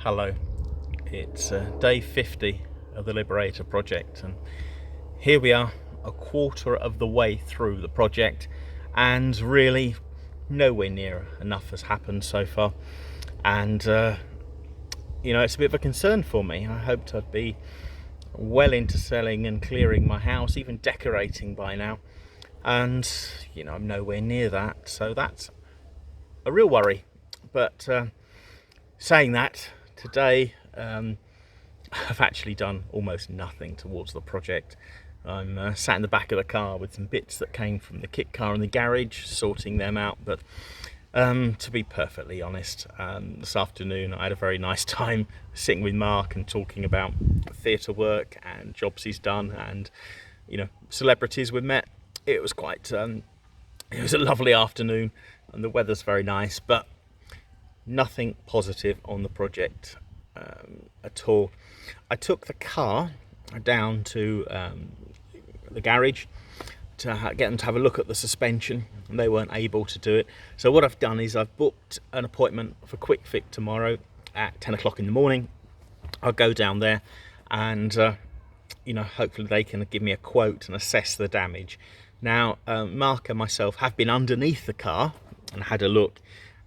Hello, it's day 50 of the Liberator project, and here we are, a quarter of the way through the project, and really nowhere near enough has happened so far. And it's a bit of a concern for me. I hoped I'd be well into selling and clearing my house, even decorating by now, and I'm nowhere near that, so that's a real worry. But saying that, today I've actually done almost nothing towards the project. I'm sat in the back of the car with some bits that came from the kit car in the garage, sorting them out. But to be perfectly honest, this afternoon I had a very nice time sitting with Mark and talking about theatre work and jobs he's done, and celebrities we've met. It was it was a lovely afternoon, and the weather's very nice, but nothing positive on the project at all. I took the car down to the garage to get them to have a look at the suspension, and they weren't able to do it. So what I've done is I've booked an appointment for quick fit tomorrow at 10 o'clock in the morning. I'll go down there and hopefully they can give me a quote and assess the damage. Now Mark and myself have been underneath the car and had a look,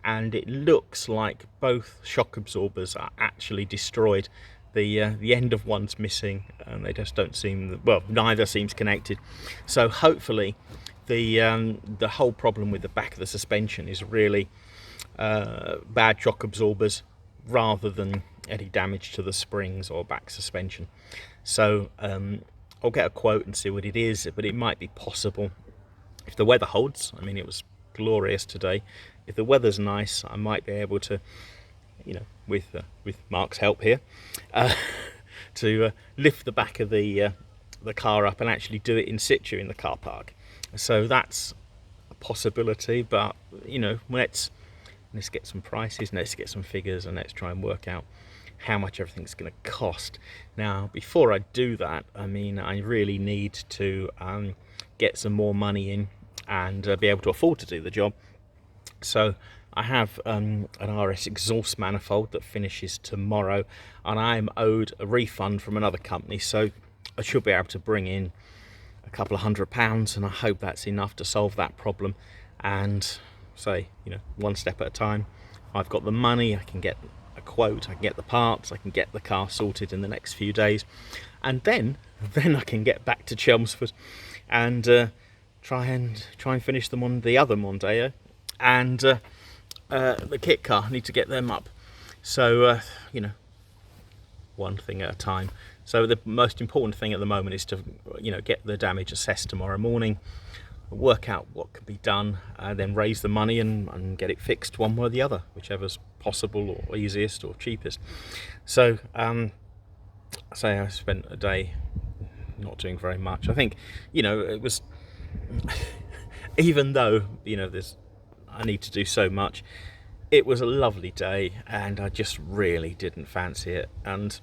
and it looks like both shock absorbers are actually destroyed. The end of one's missing, and they just don't seem, well, neither seems connected. So hopefully the whole problem with the back of the suspension is really bad shock absorbers rather than any damage to the springs or back suspension. So I'll get a quote and see what it is, but it might be possible if the weather holds. I mean, it was glorious today. If the weather's nice, I might be able to, with Mark's help here, to lift the back of the car up and actually do it in situ in the car park. So that's a possibility, but let's get some prices, let's get some figures, and let's try and work out how much everything's going to cost. Now, before I do that, I really need to get some more money in and be able to afford to do the job. So I have an RS exhaust manifold that finishes tomorrow, and I'm owed a refund from another company, so I should be able to bring in a couple of £100, and I hope that's enough to solve that problem. And say, one step at a time. I've got the money, I can get a quote, I can get the parts, I can get the car sorted in the next few days, and then I can get back to Chelmsford and try and finish them on the other Mondeo and the kit car. I need to get them up. So one thing at a time. So the most important thing at the moment is to get the damage assessed tomorrow morning, work out what can be done, then raise the money and get it fixed one way or the other, whichever's possible or easiest or cheapest. So say I spent a day not doing very much. I think it was even though I need to do so much, it was a lovely day, and I just really didn't fancy it. And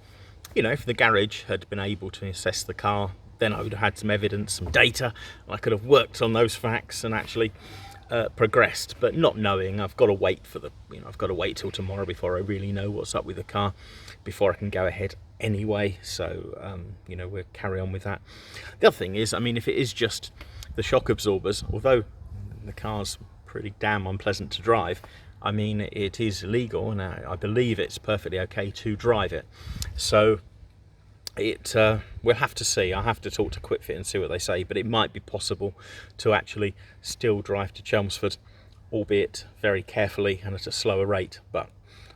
if the garage had been able to assess the car, then I would have had some evidence, some data, and I could have worked on those facts and actually progressed. But not knowing, I've got to wait for I've got to wait till tomorrow before I really know what's up with the car, before I can go ahead anyway. So we'll carry on with that. The other thing is, if it is just the shock absorbers, although the car's pretty damn unpleasant to drive, it is legal, and I believe it's perfectly okay to drive it. So we'll have to see. I'll have to talk to QuickFit and see what they say, but it might be possible to actually still drive to Chelmsford, albeit very carefully and at a slower rate. But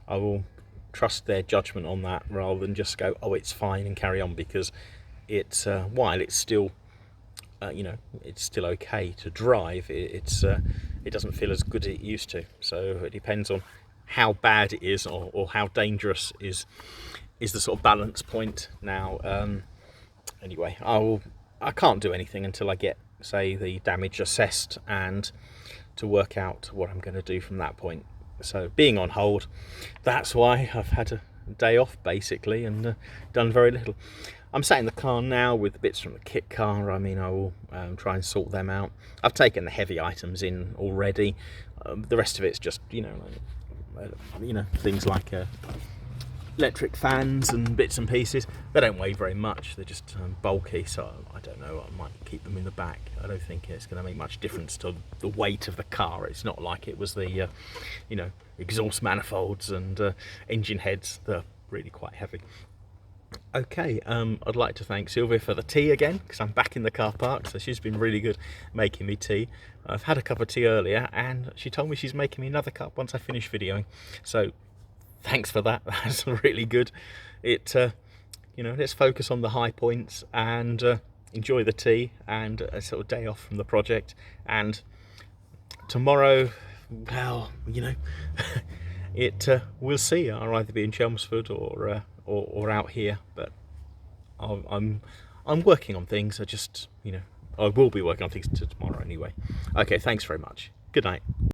I will trust their judgment on that rather than just go, oh, it's fine, and carry on, because it's while it's still it's still okay to drive, it doesn't feel as good as it used to. So it depends on how bad it is or how dangerous is the sort of balance point. Now anyway, I can't do anything until I get, say, the damage assessed and to work out what I'm going to do from that point. So being on hold, that's why I've had a day off basically, and done very little. I'm sat in the car now with the bits from the kit car. I will try and sort them out. I've taken the heavy items in already. The rest of it's just things like electric fans and bits and pieces. They don't weigh very much, they're just bulky, so I don't know, I might keep them in the back. I don't think it's going to make much difference to the weight of the car. It's not like it was the you know, exhaust manifolds and engine heads. They're really quite heavy. Okay, I'd like to thank Sylvia for the tea again, because I'm back in the car park, so she's been really good making me tea. I've had a cup of tea earlier, and she told me she's making me another cup once I finish videoing, so thanks for that. That's really good. It you know, let's focus on the high points and enjoy the tea and a sort of day off from the project. And tomorrow, well, you know, we'll see. I'll either be in Chelmsford or out here, but I'm working on things. I just, you know, I will be working on things tomorrow anyway. Okay, thanks very much. Good night.